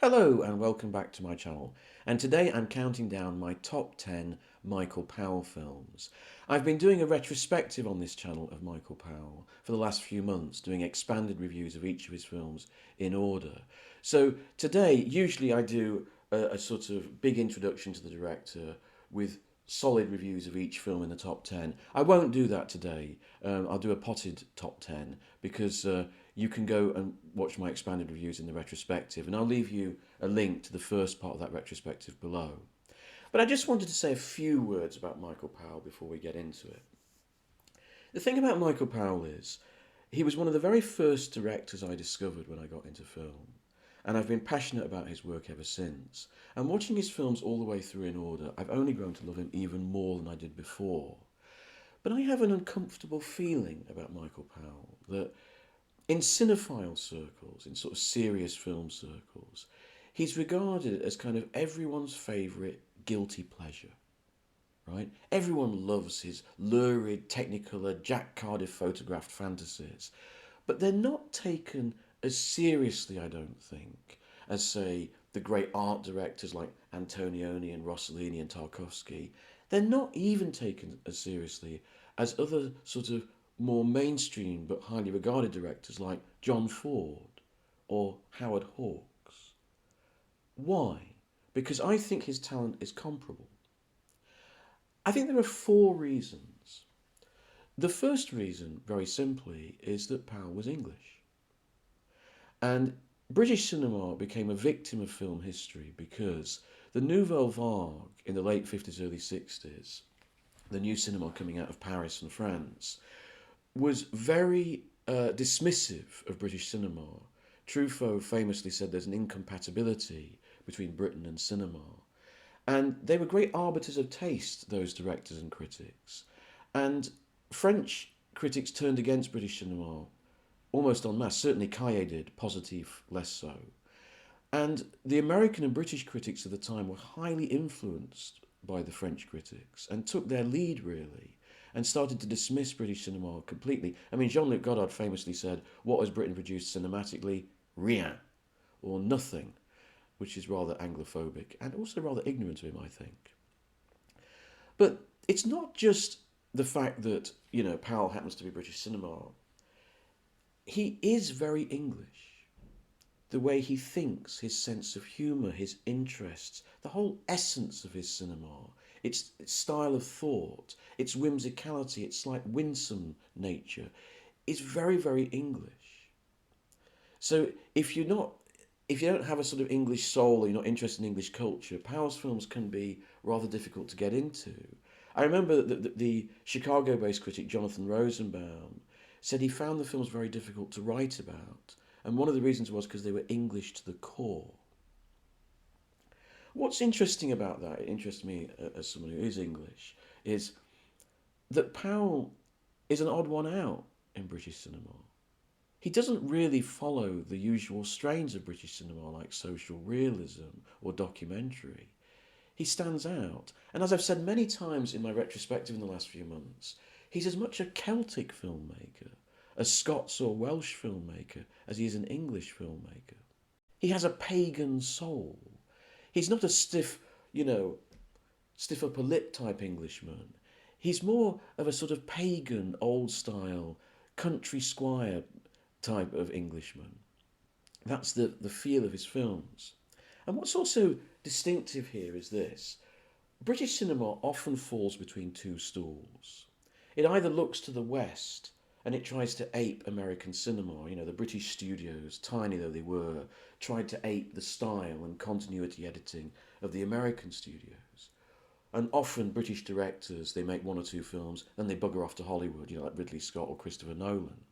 Hello and welcome back to my channel, and today I'm counting down my top 10 Michael Powell films. I've been doing a retrospective on this channel of Michael Powell for the last few months, doing expanded reviews of each of his films in order. So today, usually I do a sort of big introduction to the director with solid reviews of each film in the top 10. I won't do that today. I'll do a potted top 10 because you can go and watch my expanded reviews in the retrospective, and I'll leave you a link to the first part of that retrospective below. But I just wanted to say a few words about Michael Powell before we get into it. The thing about Michael Powell is he was one of the very first directors I discovered when I got into film, and I've been passionate about his work ever since. And watching his films all the way through in order, I've only grown to love him even more than I did before. But I have an uncomfortable feeling about Michael Powell that in cinephile circles, in sort of serious film circles, he's regarded as kind of everyone's favourite guilty pleasure, right? Everyone loves his lurid, technicolor, Jack Cardiff photographed fantasies, but they're not taken as seriously, I don't think, as, say, the great art directors like Antonioni and Rossellini and Tarkovsky. They're not even taken as seriously as other sort of more mainstream but highly regarded directors like John Ford or Howard Hawks. Why? Because I think his talent is comparable. I think there are four reasons. The first reason, very simply, is that Powell was English. And British cinema became a victim of film history because the Nouvelle Vague in the late 50s, early 60s, the new cinema coming out of Paris and France, was very dismissive of British cinema. Truffaut famously said there's an incompatibility between Britain and cinema. And they were great arbiters of taste, those directors and critics. And French critics turned against British cinema almost en masse. Certainly Caillet did, Positif less so. And the American and British critics of the time were highly influenced by the French critics and took their lead, really, and started to dismiss British cinema completely. I mean, Jean-Luc Godard famously said, "What has Britain produced cinematically? Rien, or nothing," which is rather Anglophobic and also rather ignorant of him, I think. But it's not just the fact that, Powell happens to be British cinema. He is very English. The way he thinks, his sense of humour, his interests, the whole essence of his cinema, its style of thought, its whimsicality, its slight winsome nature, is very, very English. So if you don't have a sort of English soul or you're not interested in English culture, Powell's films can be rather difficult to get into. I remember that the Chicago-based critic Jonathan Rosenbaum said he found the films very difficult to write about, and one of the reasons was because they were English to the core. What's interesting about that, it interests me as someone who is English, is that Powell is an odd one out in British cinema. He doesn't really follow the usual strains of British cinema like social realism or documentary. He stands out, and as I've said many times in my retrospective in the last few months, he's as much a Celtic filmmaker, a Scots or Welsh filmmaker, as he is an English filmmaker. He has a pagan soul. He's not a stiff, stiff upper lip type Englishman. He's more of a sort of pagan, old style, country squire type of Englishman. That's the feel of his films. And what's also distinctive here is this. British cinema often falls between two stools. It either looks to the West and it tries to ape American cinema. The British studios, tiny though they were, tried to ape the style and continuity editing of the American studios. And often British directors, they make one or two films, then they bugger off to Hollywood, like Ridley Scott or Christopher Nolan.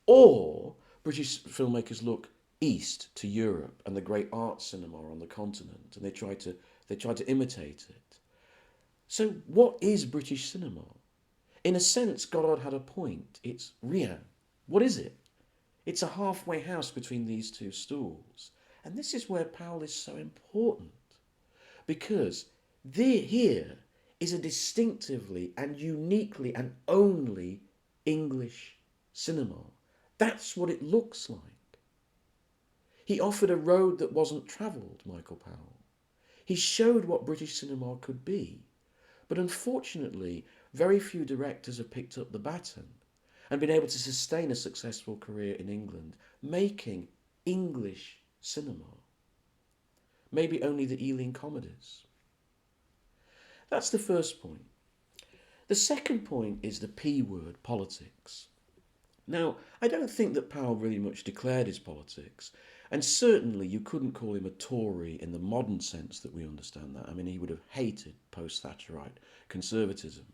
Or British filmmakers look east to Europe and the great art cinema on the continent, and they try to imitate it. So what is British cinema? In a sense, Godard had a point. It's rien. What is it? It's a halfway house between these two stools. And this is where Powell is so important. Because here is a distinctively and uniquely and only English cinema. That's what it looks like. He offered a road that wasn't travelled, Michael Powell. He showed what British cinema could be. But unfortunately, very few directors have picked up the baton and been able to sustain a successful career in England, making English cinema. Maybe only the Ealing comedies. That's the first point. The second point is the P word, politics. Now, I don't think that Powell really much declared his politics, and certainly you couldn't call him a Tory in the modern sense that we understand that. I mean, he would have hated post-Thatcherite conservatism.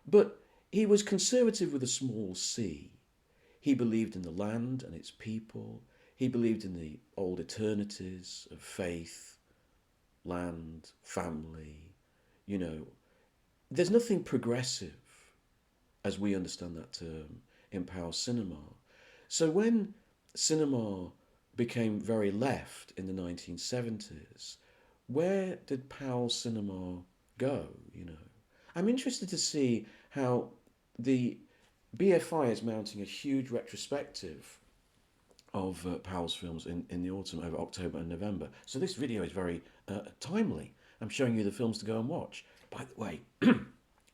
But he was conservative with a small c. He believed in the land and its people. He believed in the old eternities of faith, land, family. You know, there's nothing progressive, as we understand that term, in Powell's cinema. So when cinema became very left in the 1970s, where did Powell's cinema go, you know? I'm interested to see how the BFI is mounting a huge retrospective of Powell's films in the autumn over October and November. So this video is very timely. I'm showing you the films to go and watch. By the way,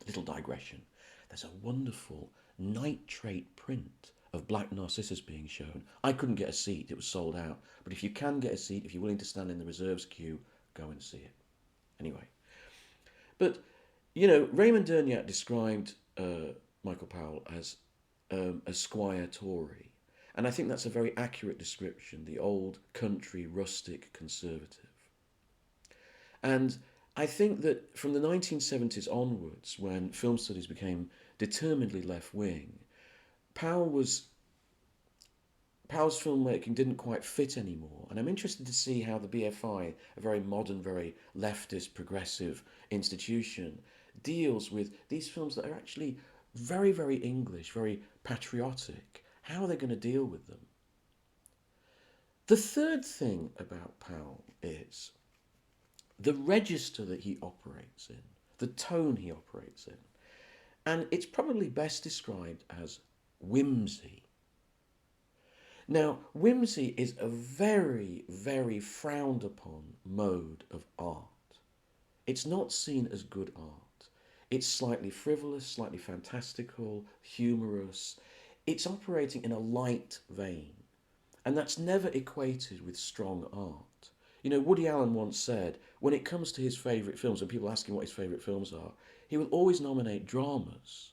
little digression. There's a wonderful nitrate print of Black Narcissus being shown. I couldn't get a seat, it was sold out. But if you can get a seat, if you're willing to stand in the reserves queue, go and see it. Anyway. But, you know, Raymond Derniat described Michael Powell as a squire Tory. And I think that's a very accurate description, the old country rustic conservative. And I think that from the 1970s onwards, when film studies became determinedly left-wing, Powell's filmmaking didn't quite fit anymore. And I'm interested to see how the BFI, a very modern, very leftist, progressive institution, deals with these films that are actually very, very English, very patriotic. How are they going to deal with them? The third thing about Powell is the register that he operates in, the tone he operates in. And it's probably best described as whimsy. Now, whimsy is a very, very frowned upon mode of art. It's not seen as good art. It's slightly frivolous, slightly fantastical, humorous. It's operating in a light vein. And that's never equated with strong art. You know, Woody Allen once said, when it comes to his favourite films, when people ask him what his favourite films are, he will always nominate dramas.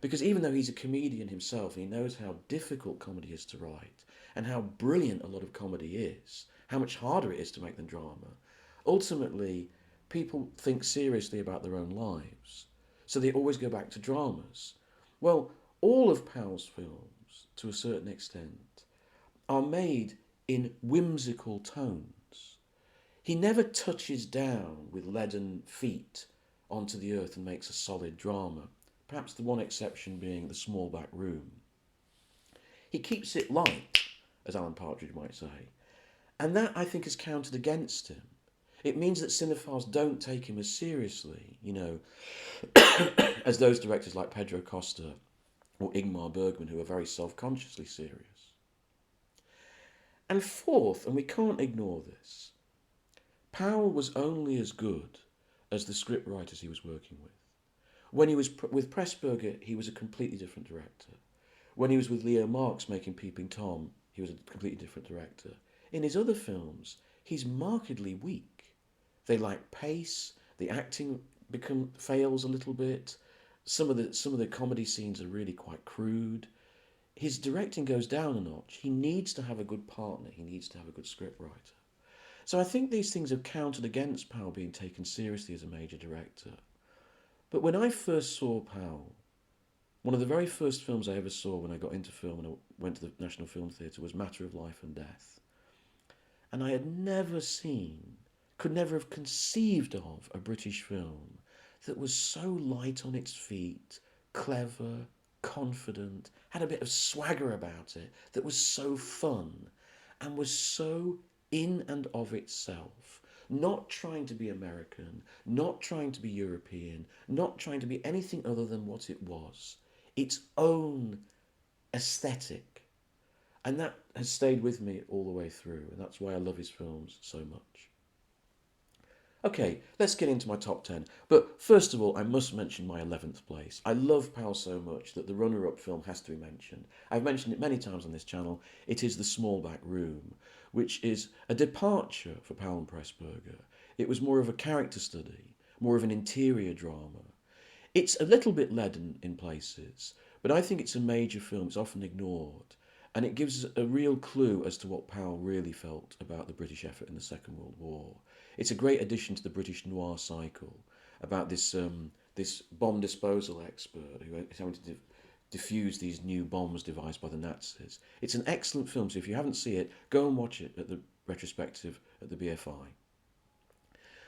Because even though he's a comedian himself, he knows how difficult comedy is to write, and how brilliant a lot of comedy is, how much harder it is to make than drama. Ultimately, people think seriously about their own lives, so they always go back to dramas. Well, all of Powell's films, to a certain extent, are made in whimsical tones. He never touches down with leaden feet onto the earth and makes a solid drama, perhaps the one exception being The Small Back Room. He keeps it light, as Alan Partridge might say, and that, I think, is counted against him. It means that cinephiles don't take him as seriously, you know, as those directors like Pedro Costa or Ingmar Bergman, who are very self-consciously serious. And fourth, and we can't ignore this, Powell was only as good as the scriptwriters he was working with. When he was with Pressburger, he was a completely different director. When he was with Leo Marx making Peeping Tom, he was a completely different director. In his other films, he's markedly weak. They lack pace, the acting fails a little bit, some of the comedy scenes are really quite crude. His directing goes down a notch. He needs to have a good partner, he needs to have a good scriptwriter. So I think these things have counted against Powell being taken seriously as a major director. But when I first saw Powell, one of the very first films I ever saw when I got into film and I went to the National Film Theatre was Matter of Life and Death. And I had never seen, could never have conceived of a British film that was so light on its feet, clever, confident, had a bit of swagger about it, that was so fun and was so in and of itself, not trying to be American, not trying to be European, not trying to be anything other than what it was, its own aesthetic. And that has stayed with me all the way through, and that's why I love his films so much. Okay, let's get into my top 10. But first of all, I must mention my 11th place. I love Powell so much that the runner up film has to be mentioned. I've mentioned it many times on this channel. It is The Small Back Room, which is a departure for Powell and Pressburger. It was more of a character study, more of an interior drama. It's a little bit leaden in places, but I think it's a major film. It's often ignored. And it gives us a real clue as to what Powell really felt about the British effort in the Second World War. It's a great addition to the British noir cycle about this bomb disposal expert who is having to defuse these new bombs devised by the Nazis. It's an excellent film, so if you haven't seen it, go and watch it at the retrospective at the BFI.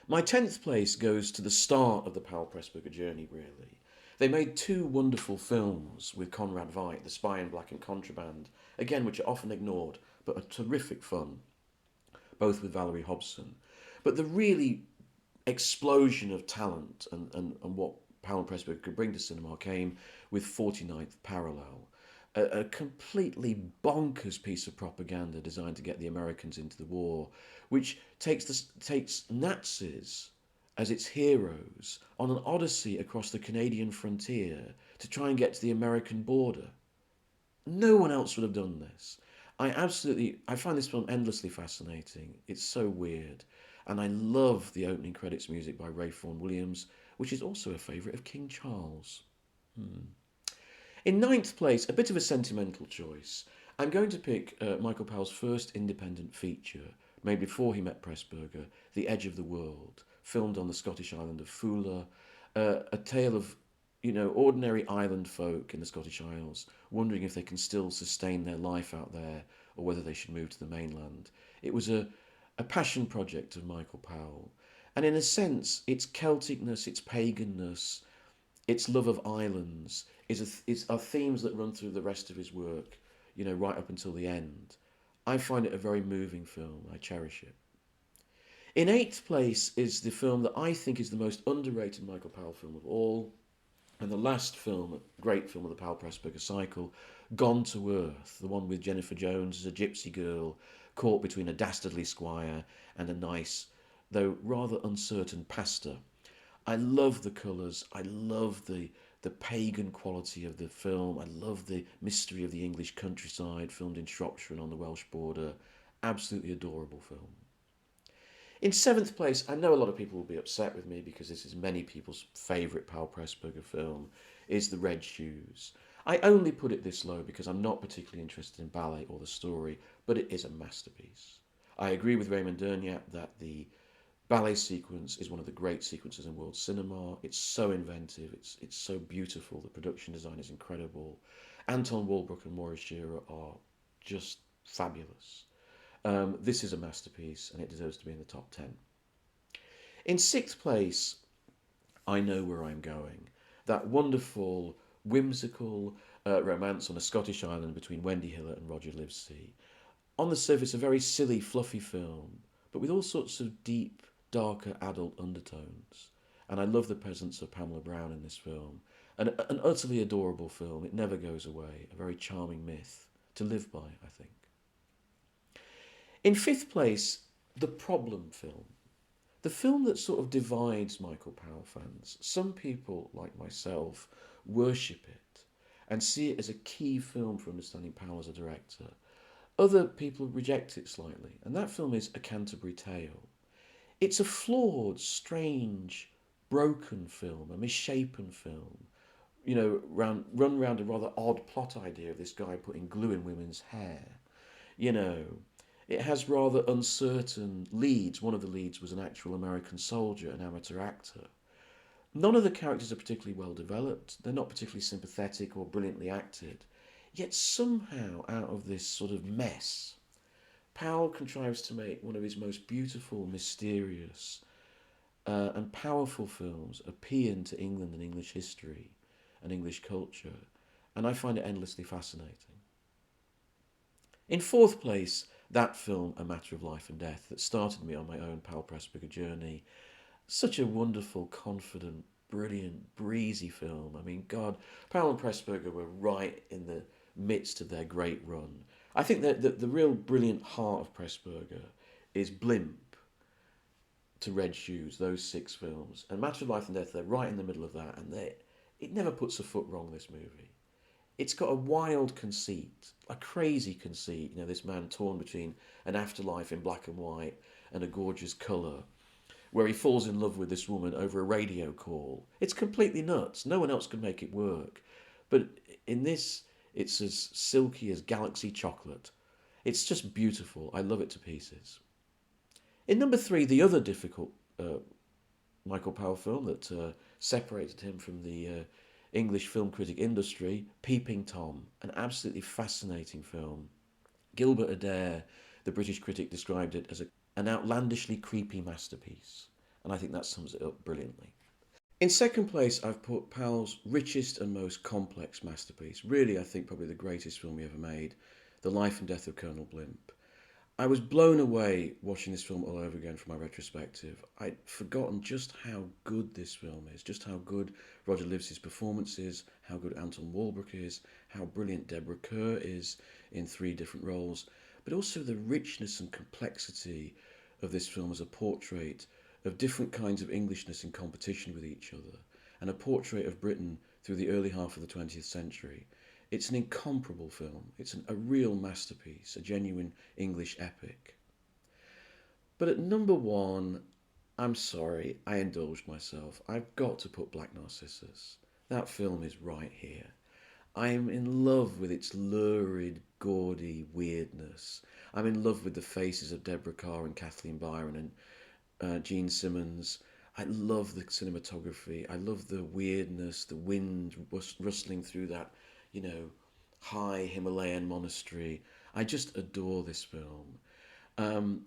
My 10th place goes to the start of the Powell Pressburger journey, really. They made two wonderful films with Conrad Veidt, The Spy in Black and Contraband, again, which are often ignored, but are terrific fun, both with Valerie Hobson. But the really explosion of talent and what Powell and Pressburger could bring to cinema came with 49th Parallel, a completely bonkers piece of propaganda designed to get the Americans into the war, which takes Nazis as its heroes on an odyssey across the Canadian frontier to try and get to the American border. No one else would have done this. I find this film endlessly fascinating. It's so weird. And I love the opening credits music by Ray Vaughan Williams, which is also a favourite of King Charles. In ninth place, a bit of a sentimental choice. I'm going to pick Michael Powell's first independent feature, made before he met Pressburger, The Edge of the World, filmed on the Scottish island of Foula, a tale of ordinary island folk in the Scottish Isles, wondering if they can still sustain their life out there or whether they should move to the mainland. It was a passion project of Michael Powell. And in a sense, its Celticness, its paganness, its love of islands are themes that run through the rest of his work, right up until the end. I find it a very moving film. I cherish it. In eighth place is the film that I think is the most underrated Michael Powell film of all, and the last film, a great film of the Powell Pressburger cycle, Gone to Earth, the one with Jennifer Jones as a gypsy girl caught between a dastardly squire and a nice, though rather uncertain, pastor. I love the colours. I love the pagan quality of the film. I love the mystery of the English countryside, filmed in Shropshire and on the Welsh border. Absolutely adorable film. In seventh place, I know a lot of people will be upset with me because this is many people's favourite Powell Pressburger film, is The Red Shoes. I only put it this low because I'm not particularly interested in ballet or the story, but it is a masterpiece. I agree with Raymond Derniat that the ballet sequence is one of the great sequences in world cinema. It's so inventive, it's so beautiful, the production design is incredible. Anton Walbrook and Maurice Shearer are just fabulous. This is a masterpiece and it deserves to be in the top 10. In sixth place, I Know Where I'm Going. That wonderful, whimsical romance on a Scottish island between Wendy Hiller and Roger Livesey. On the surface, a very silly, fluffy film, but with all sorts of deep, darker adult undertones. And I love the presence of Pamela Brown in this film. An utterly adorable film. It never goes away. A very charming myth to live by, I think. In fifth place, The Problem Film. The film that sort of divides Michael Powell fans. Some people, like myself, worship it and see it as a key film for understanding Powell as a director. Other people reject it slightly, and that film is A Canterbury Tale. It's a flawed, strange, broken film, a misshapen film, run round a rather odd plot idea of this guy putting glue in women's hair. It has rather uncertain leads. One of the leads was an actual American soldier, an amateur actor. None of the characters are particularly well developed. They're not particularly sympathetic or brilliantly acted. Yet somehow, out of this sort of mess, Powell contrives to make one of his most beautiful, mysterious, and powerful films appeal to England and English history and English culture. And I find it endlessly fascinating. In fourth place, that film, A Matter of Life and Death, that started me on my own Powell Pressburger journey. Such a wonderful, confident, brilliant, breezy film. I mean, God, Powell and Pressburger were right in the midst of their great run. I think that the real brilliant heart of Pressburger is Blimp to Red Shoes, those six films. And Matter of Life and Death, they're right in the middle of that, and it never puts a foot wrong, this movie. It's got a wild conceit, a crazy conceit. You know, this man torn between an afterlife in black and white and a gorgeous colour, where he falls in love with this woman over a radio call. It's completely nuts. No one else could make it work. But in this, it's as silky as galaxy chocolate. It's just beautiful. I love it to pieces. In number three, the other difficult Michael Powell film that separated him from the English film critic industry, Peeping Tom, an absolutely fascinating film. Gilbert Adair, the British critic, described it as an outlandishly creepy masterpiece, and I think that sums it up brilliantly. In second place, I've put Powell's richest and most complex masterpiece, really I think probably the greatest film he ever made, The Life and Death of Colonel Blimp. I was blown away watching this film all over again for my retrospective. I'd forgotten just how good this film is, just how good Roger Livesey's performance is, how good Anton Walbrook is, how brilliant Deborah Kerr is in three different roles, but also the richness and complexity of this film as a portrait of different kinds of Englishness in competition with each other, and a portrait of Britain through the early half of the 20th century. It's an incomparable film. It's a real masterpiece, a genuine English epic. But at number one, I'm sorry, I indulged myself. I've got to put Black Narcissus. That film is right here. I am in love with its lurid, gaudy weirdness. I'm in love with the faces of Deborah Kerr and Kathleen Byron and Gene Simmons. I love the cinematography. I love the weirdness, the wind rustling through that, high Himalayan monastery. I just adore this film.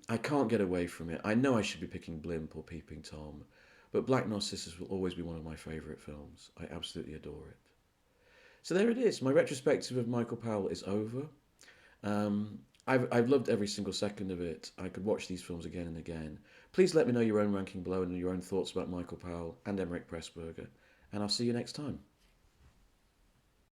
I can't get away from it. I know I should be picking Blimp or Peeping Tom, but Black Narcissus will always be one of my favourite films. I absolutely adore it. So there it is. My retrospective of Michael Powell is over. I've loved every single second of it. I could watch these films again and again. Please let me know your own ranking below and your own thoughts about Michael Powell and Emmerich Pressburger, and I'll see you next time.